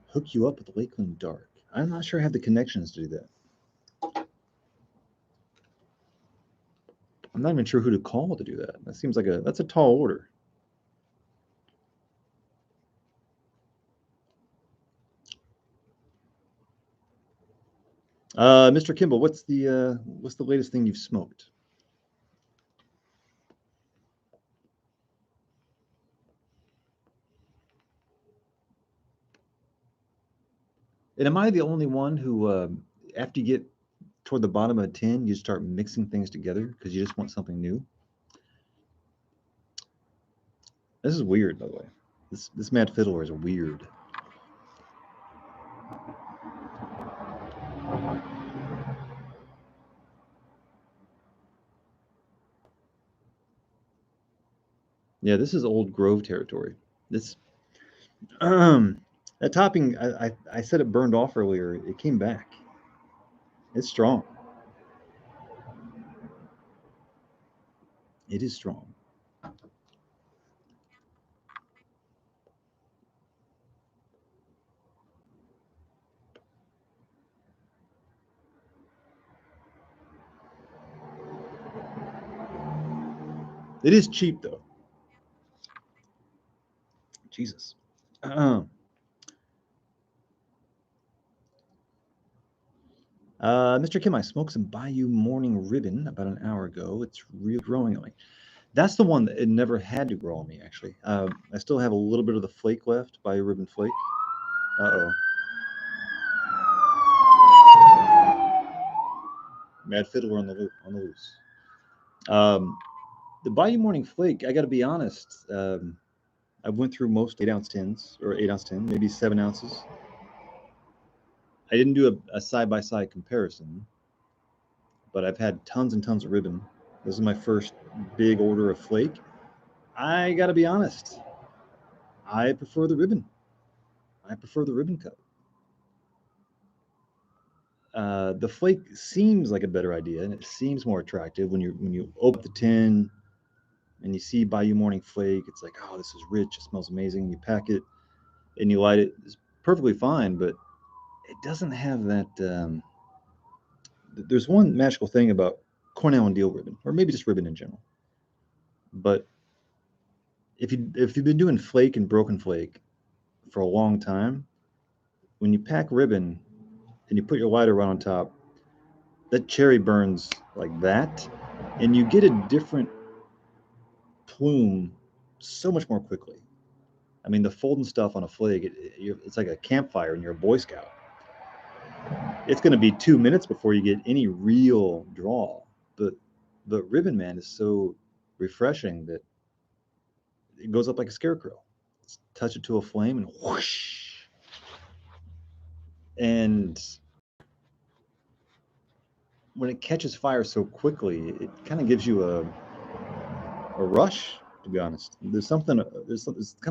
Speaker 1: Hook you up with Lakeland Dark. I'm not sure I have the connections to do that. I'm not even sure who to call to do that. That seems like that's a tall order. Mr. Kimball, what's the latest thing you've smoked? And am I the only one who, after you get toward the bottom of a tin, you start mixing things together because you just want something new? This is weird, by the way. This Mad Fiddler is weird. Yeah, this is Old Grove territory. This that topping, I said it burned off earlier. It came back. It's strong. It is strong. It is cheap though. Jesus. Mr. Kim, I smoked some Bayou Morning Ribbon about an hour ago. It's really growing on me. That's the one that it never had to grow on me, actually. I still have a little bit of the flake left, Bayou Ribbon flake. Uh-oh. Mad Fiddler on the loose. The Bayou Morning Flake, I got to be honest, I went through most 8-ounce tins, or 8-ounce tin, maybe 7 ounces. I didn't do a side-by-side comparison, but I've had tons and tons of ribbon. This is my first big order of flake. I got to be honest, I prefer the ribbon. I prefer the ribbon cut. The flake seems like a better idea, and it seems more attractive when you open the tin and you see Bayou Morning Flake. It's like, oh, this is rich. It smells amazing. You pack it and you light it. It's perfectly fine, but it doesn't have that. There's one magical thing about Cornell and Deal ribbon, or maybe just ribbon in general. But if you've been doing flake and broken flake for a long time, when you pack ribbon and you put your lighter right on top, that cherry burns like that, and you get a different plume so much more quickly. I mean, the folding stuff on a flake, it's like a campfire and you're a Boy Scout. It's going to be 2 minutes before you get any real draw. But Ribbon Man is so refreshing that it goes up like a scarecrow. Touch it to a flame and whoosh. And when it catches fire so quickly, it kind of gives you a rush. To be honest, there's kind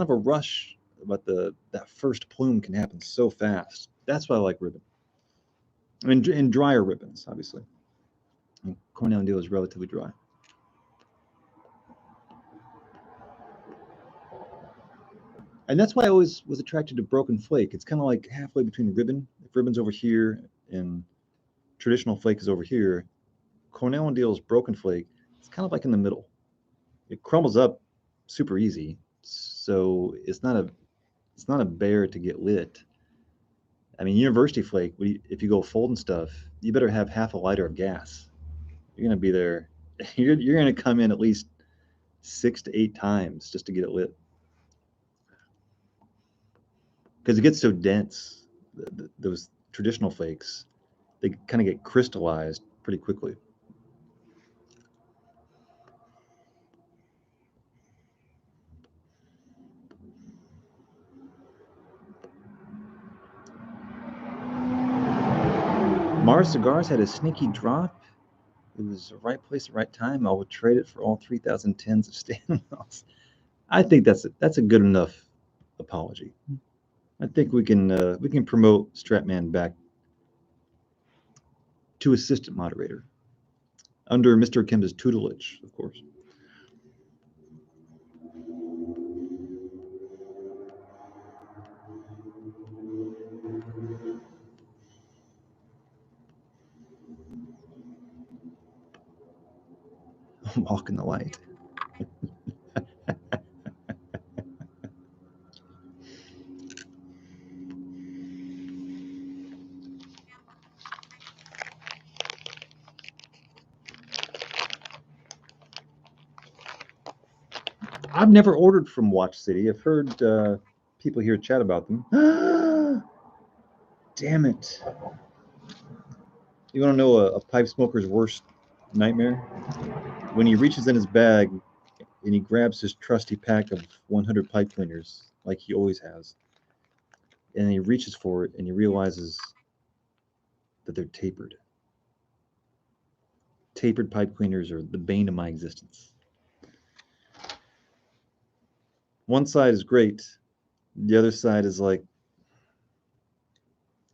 Speaker 1: of a rush about that first plume can happen so fast. That's why I like ribbon. I mean, and drier ribbons, obviously. And Cornell and Deal is relatively dry. And that's why I always was attracted to Broken Flake. It's kind of like halfway between ribbon. If ribbon's over here and traditional flake is over here, Cornell and Deal's Broken Flake, it's kind of like in the middle. It crumbles up super easy, so it's not a bear to get lit. I mean, University Flake, if you go folding stuff, you better have half a lighter of gas. You're gonna be there. You're gonna come in at least 6 to 8 times just to get it lit because it gets so dense. Those traditional flakes, they kind of get crystallized pretty quickly. Mars Cigars had a sneaky drop. It was the right place, the right time. I would trade it for all 3,000 tins of Stanwells. I think that's a good enough apology. I think we can promote Stratman back to assistant moderator under Mr. Kim's tutelage, of course. Walk in the light. I've never ordered from Watch City. I've heard people here chat about them. Damn it. You want to know a pipe smoker's worst nightmare? When he reaches in his bag and he grabs his trusty pack of 100 pipe cleaners, like he always has, and he reaches for it and he realizes that they're tapered. Tapered pipe cleaners are the bane of my existence. One side is great, the other side is like,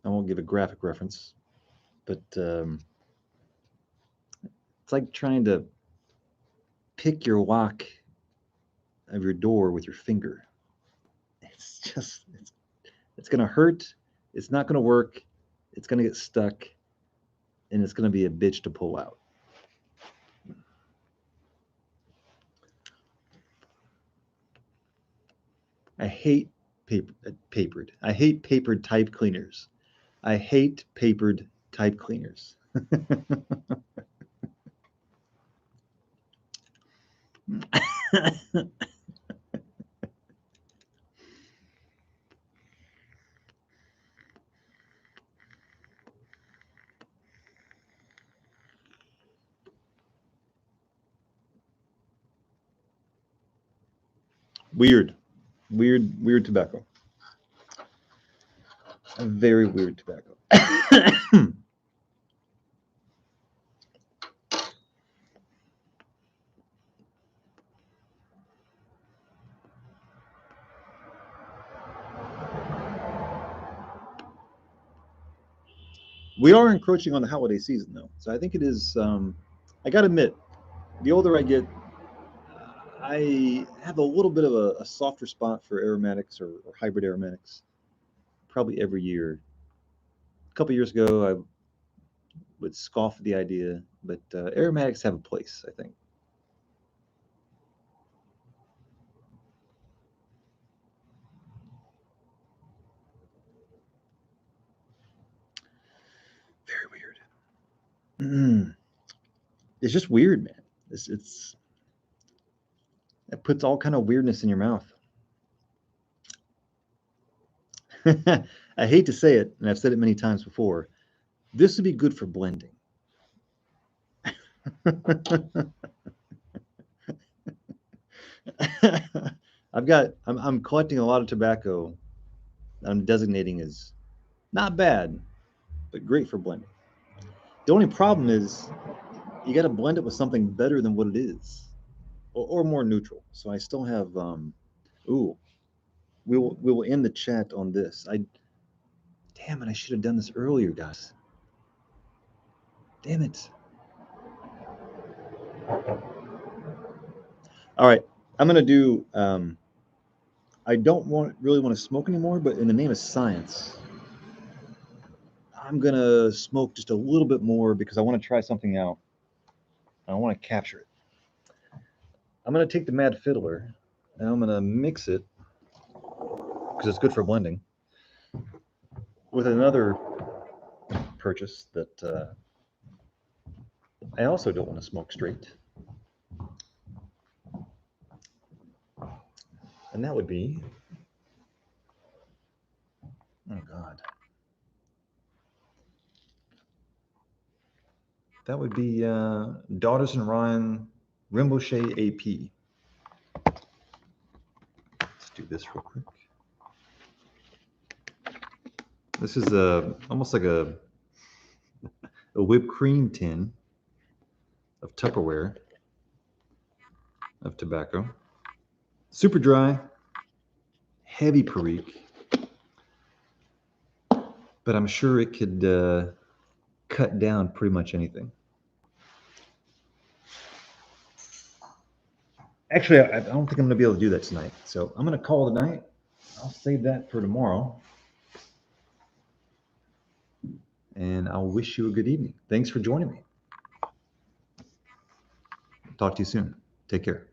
Speaker 1: I won't give a graphic reference, but it's like trying to pick your lock of your door with your finger. It's gonna hurt. It's not gonna work. It's gonna get stuck, and it's gonna be a bitch to pull out. I hate papered. I hate papered type cleaners. I hate papered type cleaners. Weird, weird tobacco. A very weird tobacco. We are encroaching on the holiday season, though, so I think it is. I gotta admit, the older I get, I have a little bit of a softer spot for aromatics or hybrid aromatics. Probably every year. A couple years ago, I would scoff at the idea, but aromatics have a place, I think. Very weird. It's just weird, man. It's it puts all kind of weirdness in your mouth. I hate to say it, and I've said it many times before. This would be good for blending. I'm collecting a lot of tobacco that I'm designating as not bad, but great for blending. The only problem is you got to blend it with something better than what it is, or more neutral. So I still have. Ooh, we will end the chat on this. Damn it! I should have done this earlier, guys. Damn it! All right, I'm gonna do. I don't really want to smoke anymore, but in the name of science, I'm gonna smoke just a little bit more because I want to try something out. I want to capture it. I'm gonna take the Mad Fiddler and I'm gonna mix it because it's good for blending with another purchase that I also don't want to smoke straight, and that would be, oh God, that would be Daughters and Ryan Rinpoche AP. Let's do this real quick. This is almost like a whipped cream tin of Tupperware of tobacco. Super dry, heavy Perique, but I'm sure it could cut down pretty much anything. Actually, I don't think I'm going to be able to do that tonight, so I'm going to call it a night. I'll save that for tomorrow. And I'll wish you a good evening. Thanks for joining me. Talk to you soon. Take care.